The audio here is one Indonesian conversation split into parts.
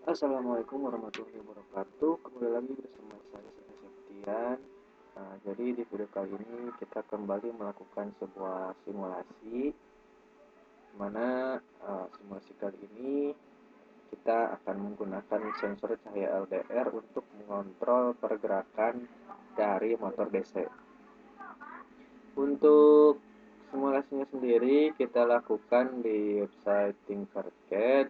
Assalamualaikum warahmatullahi wabarakatuh. Kembali lagi bersama saya Siti Septian. Jadi di video kali ini kita kembali melakukan sebuah simulasi, di mana simulasi kali ini kita akan menggunakan sensor cahaya LDR untuk mengontrol pergerakan dari motor DC. Untuk simulasinya sendiri kita lakukan di website Tinkercad.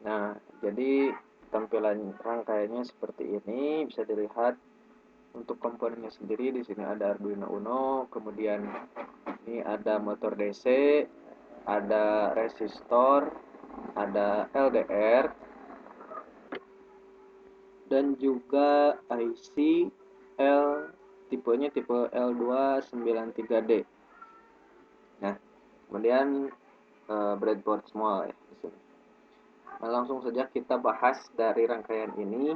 Nah, jadi tampilan rangkaiannya seperti ini, bisa dilihat untuk komponennya sendiri. Di sini ada Arduino Uno, kemudian ini ada motor DC, ada resistor, ada LDR, dan juga IC tipenya tipe L293D. Nah, kemudian breadboard small ya di sini. Nah, langsung saja kita bahas dari rangkaian ini.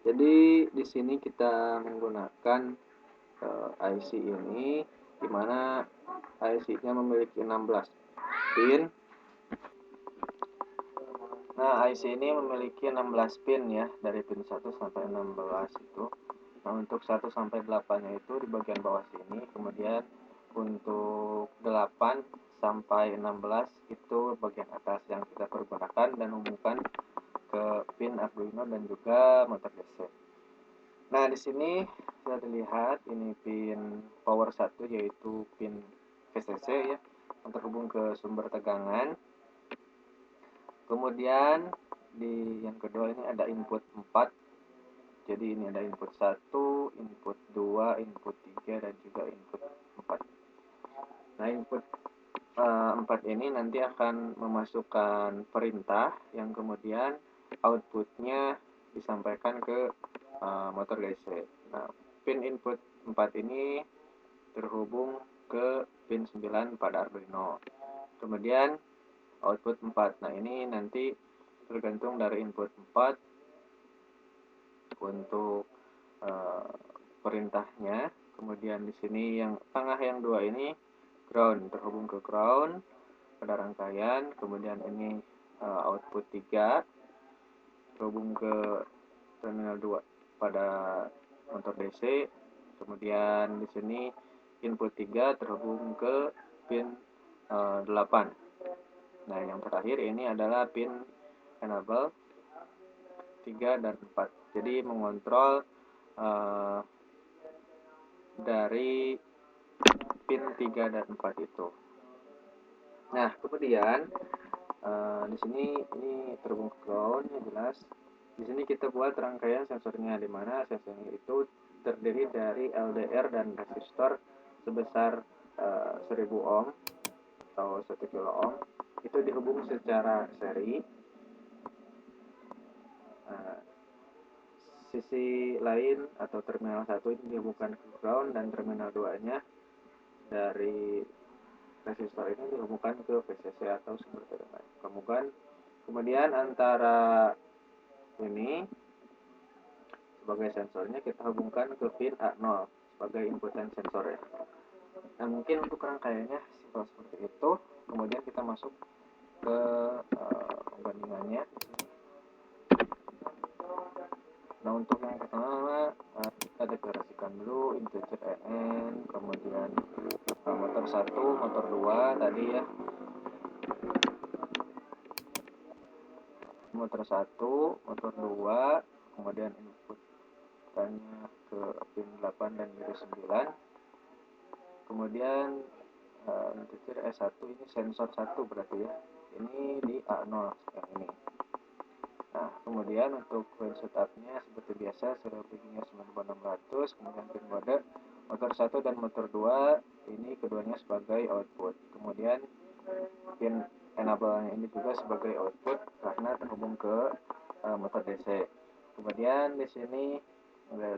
Jadi di sini kita menggunakan IC ini, di mana IC-nya memiliki 16 pin. Nah, IC ini memiliki 16 pin ya, dari pin 1 sampai 16 itu. Nah, untuk 1 sampai 8-nya itu di bagian bawah sini, kemudian untuk 8 sampai 16 itu bagian atas yang kita pergunakan dan hubungkan ke pin Arduino dan juga motor DC. Nah, di sini bisa dilihat ini pin power 1 yaitu pin VCC ya, yang terhubung ke sumber tegangan. Kemudian di yang kedua ini ada input 4. Jadi ini ada input 1, input 2, input 3 dan juga input 4. Nah, input 4 ini nanti akan memasukkan perintah yang kemudian outputnya disampaikan ke motor DC. Nah, pin input 4 ini terhubung ke pin 9 pada Arduino. Kemudian output 4. Nah, ini nanti tergantung dari input 4 untuk perintahnya. Kemudian di sini yang tengah yang 2 ini ground, terhubung ke ground pada rangkaian. Kemudian ini output 3 terhubung ke terminal 2 pada motor DC. Kemudian di sini input 3 terhubung ke pin 8. Nah, yang terakhir ini adalah pin enable 3 dan 4. Jadi mengontrol dari pin 3 dan 4 itu. Nah, kemudian di sini ini terhubung ke ground ya, jelas. Di sini kita buat rangkaian sensornya, di mana sensornya itu terdiri dari LDR dan resistor sebesar 1000 ohm atau 1 kilo ohm. Itu dihubung secara seri. Sisi lain atau terminal 1 ini dihubungkan ke ground dan terminal 2-nya dari resistor ini dihubungkan ke VCC atau sumber tegangan. Kemudian antara ini sebagai sensornya kita hubungkan ke pin A0 sebagai inputan sensor ya. Nah, mungkin untuk rangkaiannya simpel seperti itu. Kemudian kita masuk ke pembandingannya. Nah, untuk yang pertama kita deklarasikan dulu integer EN, kemudian motor 1, motor 2 tadi ya. Motor 1, motor 2, kemudian input tanya ke pin 8 dan pin 9. Kemudian integer E1 ini sensor 1 berarti ya. Ini di A0 yang ini. Nah, kemudian untuk pin setupnya seperti biasa serial bikinnya 9600, kemudian pin mode motor 1 dan motor 2 ini keduanya sebagai output. Kemudian pin enable-nya ini juga sebagai output karena terhubung ke motor DC. Kemudian di sini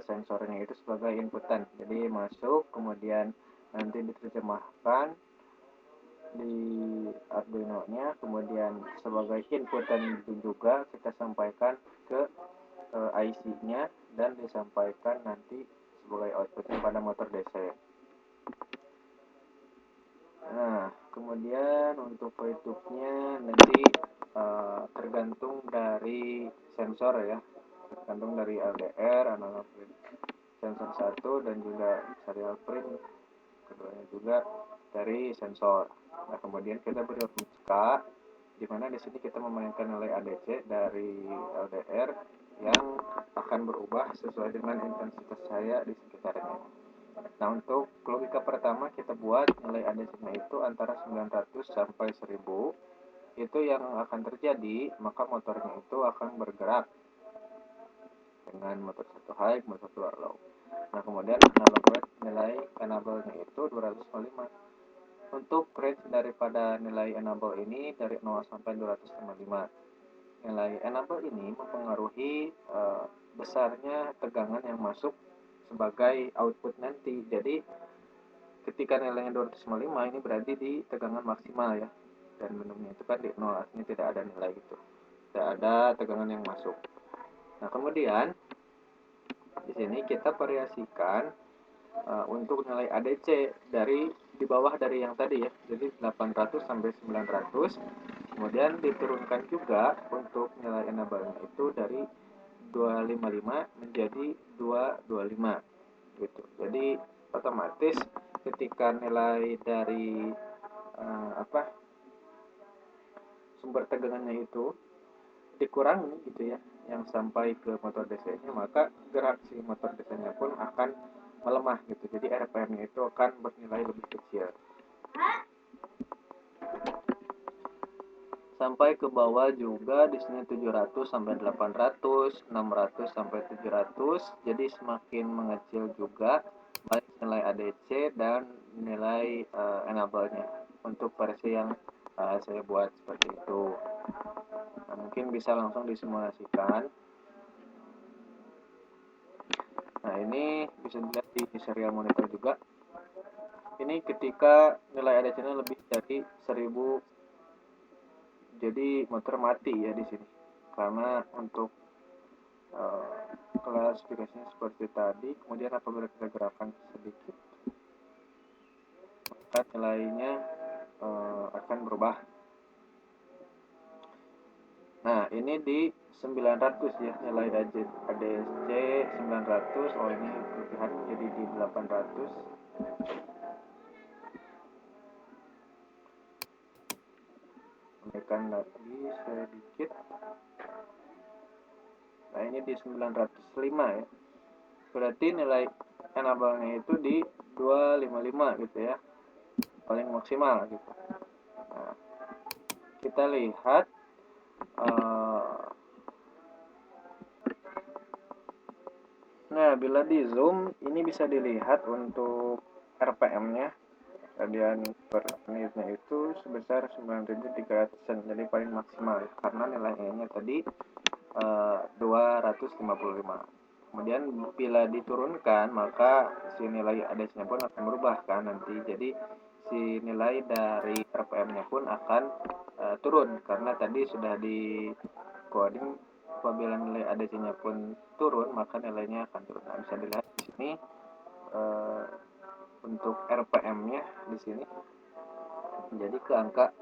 sensornya itu sebagai inputan. Jadi masuk, kemudian nanti diterjemahkan di Arduino-nya, kemudian sebagai inputan itu juga kita sampaikan ke IC-nya dan disampaikan nanti sebagai outputnya pada motor DC. Nah, kemudian untuk outputnya nanti tergantung dari sensor ya, tergantung dari LDR, analog print sensor 1, dan juga serial print keduanya juga dari sensor. Nah, kemudian kita beri logika di mana di sini kita memainkan nilai ADC dari LDR yang akan berubah sesuai dengan intensitas cahaya di sekitarnya. Nah, untuk logika pertama kita buat nilai ADC-nya itu antara 900 sampai 1000. Itu yang akan terjadi, maka motornya itu akan bergerak dengan motor 1 high, motor 2 low. Nah, kemudian analog range nilai enable-nya itu 255. Untuk range daripada nilai enable ini dari 0 sampai 255. Nilai enable ini mempengaruhi besarnya tegangan yang masuk sebagai output nanti. Jadi ketika nilainya 255 ini berarti di tegangan maksimal ya, dan menunya itu kan di 0, artinya tidak ada nilai itu, tidak ada tegangan yang masuk. Nah, kemudian di sini kita variasikan untuk nilai ADC dari di bawah dari yang tadi ya, jadi 800 sampai 900. Kemudian diturunkan juga untuk nilai enable-nya itu dari 255 menjadi 225 gitu. Jadi otomatis ketika nilai dari sumber tegangannya itu dikurangi gitu ya, yang sampai ke motor DC-nya, maka gerak si motor DC-nya pun akan melemah gitu. Jadi RPM-nya itu akan bernilai lebih kecil. Sampai ke bawah juga di sini 700 sampai 800, 600 sampai 700. Jadi semakin mengecil juga baik nilai ADC dan nilai enable-nya untuk versi yang saya buat seperti itu. Nah, mungkin bisa langsung disimulasikan. Nah, ini bisa dilihat di serial monitor juga. Ini ketika nilai ADC-nya lebih dari 1000, jadi motor mati ya di sini. Karena untuk klasifikasinya seperti tadi. Kemudian apabila kita gerakan sedikit, maka nilainya akan berubah. Nah, ini di 900 ya, nilai ADC 900. Oh, ini kelebihan jadi di 800. Menekan lagi sedikit. Nah, ini di 905 ya. Berarti nilai enable-nya itu di 255 gitu ya. Paling maksimal gitu. Nah, kita lihat nah, bila di zoom ini bisa dilihat untuk RPM-nya, radian per menitnya itu sebesar 9300, jadi paling maksimal ya, karena nilainya tadi 255. Kemudian bila diturunkan maka si nilai ADC-nya pun akan berubah kan nanti. Jadi si nilai dari RPM-nya pun akan turun karena tadi sudah di coding apabila nilai ADC-nya pun turun maka nilainya akan turun. Nah, bisa dilihat di sini untuk RPM-nya di sini menjadi ke angka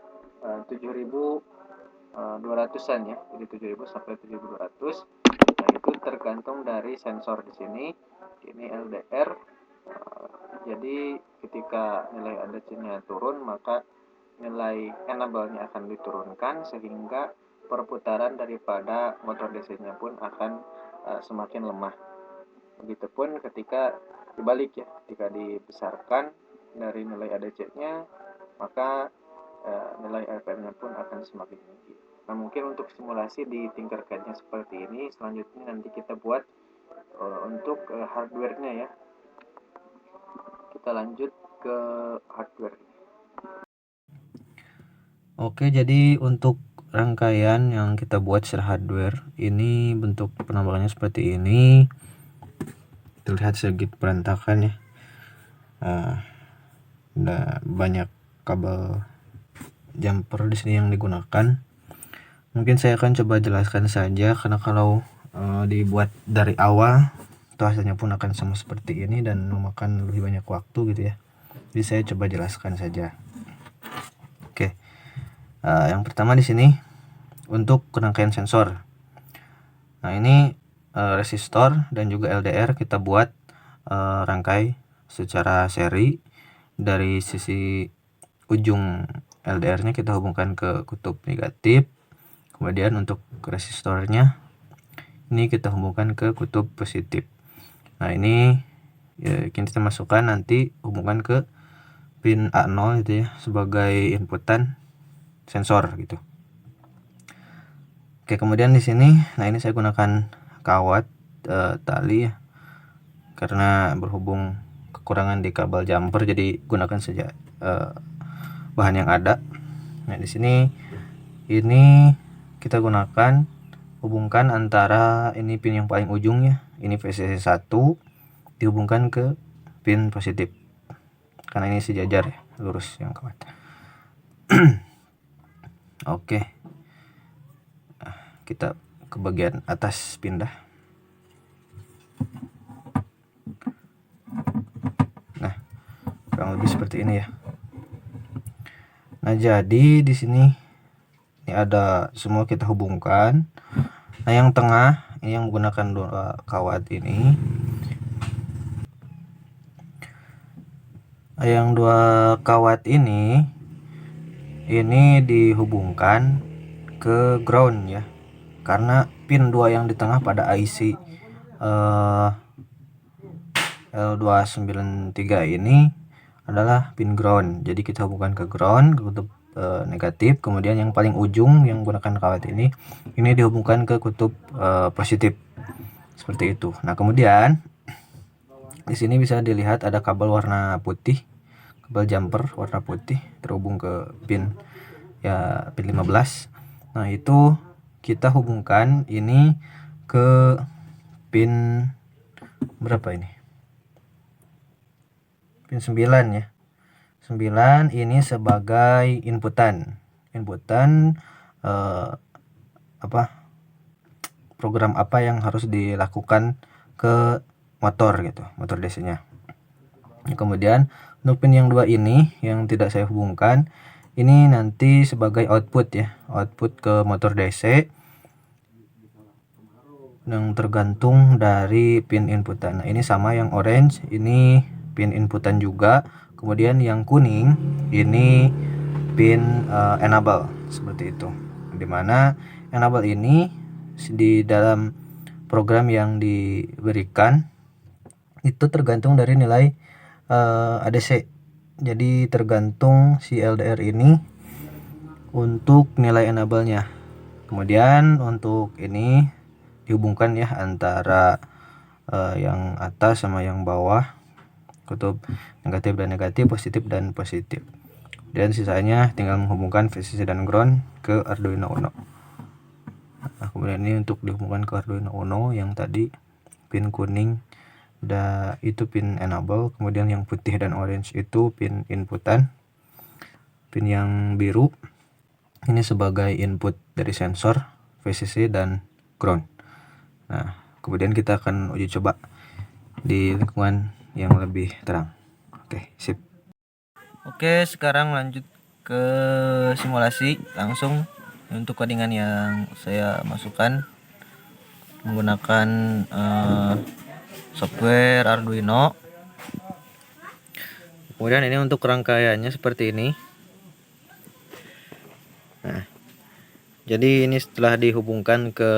7.200-an ya, jadi 7.000 sampai 7.200. Nah, itu tergantung dari sensor di sini. Ini LDR. Jadi ketika nilai ADC-nya turun maka nilai enable-nya akan diturunkan sehingga perputaran daripada motor DC-nya pun akan semakin lemah. Begitupun ketika dibalik ya, ketika dibesarkan dari nilai ADC-nya maka nilai RPM-nya pun akan semakin tinggi. Nah, mungkin untuk simulasi ditingkatkannya seperti ini. Selanjutnya nanti kita buat untuk hardware-nya ya. Kita lanjut ke hardware. Oke, jadi untuk rangkaian yang kita buat secara hardware ini bentuk penambahannya seperti ini. Terlihat sedikit berantakan ya. Ada banyak kabel jumper di sini yang digunakan. Mungkin saya akan coba jelaskan saja karena kalau dibuat dari awal itu hasilnya pun akan sama seperti ini dan memakan lebih banyak waktu gitu ya. Jadi saya coba jelaskan saja. Oke. Yang pertama di sini untuk rangkaian sensor. Nah, ini resistor dan juga LDR kita buat rangkai secara seri. Dari sisi ujung LDR-nya kita hubungkan ke kutub negatif, kemudian untuk resistornya ini kita hubungkan ke kutub positif. Nah, ini ya, kita masukkan nanti hubungan ke pin A0 itu ya sebagai inputan sensor gitu. Oke, kemudian di sini, nah ini saya gunakan kawat tali ya, karena berhubung kekurangan di kabel jumper, jadi gunakan saja bahan yang ada. Nah, di sini ini kita gunakan hubungkan antara ini pin yang paling ujung ya, ini VCC 1 dihubungkan ke pin positif, karena ini sejajar ya, lurus yang kawat. Oke, kita ke bagian atas pindah. Nah, kurang lebih seperti ini ya. Nah, jadi di sini ini ada semua kita hubungkan. Nah, yang tengah ini yang menggunakan dua kawat ini. Nah, yang dua kawat ini dihubungkan ke ground ya. Karena pin 2 yang di tengah pada IC L293 ini adalah pin ground. Jadi kita hubungkan ke ground, ke kutub negatif. Kemudian yang paling ujung yang menggunakan kawat ini dihubungkan ke kutub positif. Seperti itu. Nah, kemudian di sini bisa dilihat ada kabel warna putih, kabel jumper warna putih terhubung ke pin ya, pin 15. Nah, itu kita hubungkan ini ke pin berapa ini? Pin 9 ya. 9 ini sebagai inputan program apa yang harus dilakukan ke motor gitu, motor DC nya. Kemudian untuk pin yang 2 ini yang tidak saya hubungkan, ini nanti sebagai output ya, output ke motor DC yang tergantung dari pin inputan. Nah, ini sama yang orange, ini pin inputan juga. Kemudian yang kuning ini pin enable, seperti itu. Dimana enable ini di dalam program yang diberikan itu tergantung dari nilai ADC. Jadi tergantung si LDR ini untuk nilai enable-nya. Kemudian untuk ini dihubungkan ya antara yang atas sama yang bawah, kutub negatif dan negatif, positif dan positif. Dan sisanya tinggal menghubungkan VCC dan ground ke Arduino Uno. Nah, kemudian ini untuk dihubungkan ke Arduino Uno yang tadi pin kuning itu pin enable, kemudian yang putih dan orange itu pin inputan, pin yang biru ini sebagai input dari sensor, VCC dan ground. Nah, kemudian kita akan uji coba di lingkungan yang lebih terang. Oke, sip. Oke, sekarang lanjut ke simulasi langsung untuk codingan yang saya masukkan menggunakan software Arduino. Kemudian ini untuk rangkaiannya seperti ini. Nah, jadi ini setelah dihubungkan ke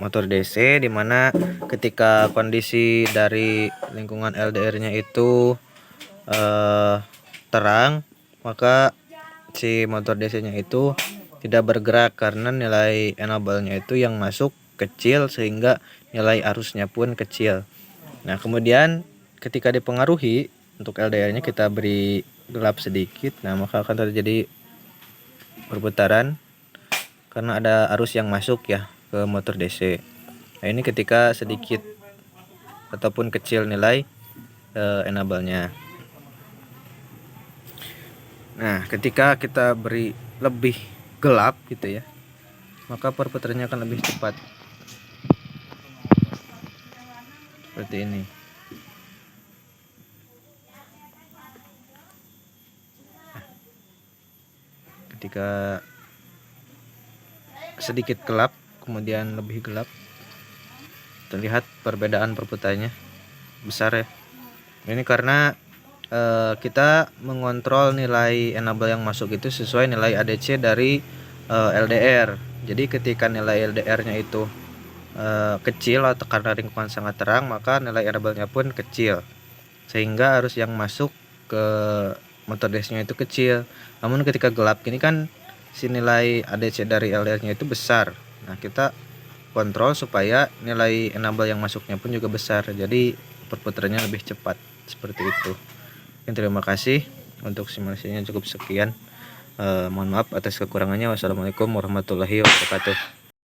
motor DC, dimana ketika kondisi dari lingkungan LDR-nya itu terang, maka si motor DC-nya itu tidak bergerak karena nilai enable-nya itu yang masuk kecil sehingga nilai arusnya pun kecil. Nah, kemudian ketika dipengaruhi untuk LDR-nya kita beri gelap sedikit, nah maka akan terjadi perputaran karena ada arus yang masuk ya ke motor DC. Nah, ini ketika sedikit ataupun kecil nilai enable-nya. Nah, ketika kita beri lebih gelap gitu ya, maka perputarannya akan lebih cepat. Seperti ini. Ketika sedikit gelap kemudian lebih gelap, terlihat perbedaan perputarannya besar ya. Ini karena kita mengontrol nilai enable yang masuk itu sesuai nilai ADC dari LDR. Jadi ketika nilai LDR-nya itu kecil atau karena lingkungan sangat terang, maka nilai enable-nya pun kecil, sehingga arus yang masuk ke motor dash-nya itu kecil. Namun ketika gelap gini kan si nilai ADC dari LDR-nya itu besar. Nah, kita kontrol supaya nilai enable yang masuknya pun juga besar, jadi perputarannya lebih cepat, seperti itu. Terima kasih untuk simulasinya, cukup sekian. Mohon maaf atas kekurangannya. Wassalamualaikum warahmatullahi wabarakatuh.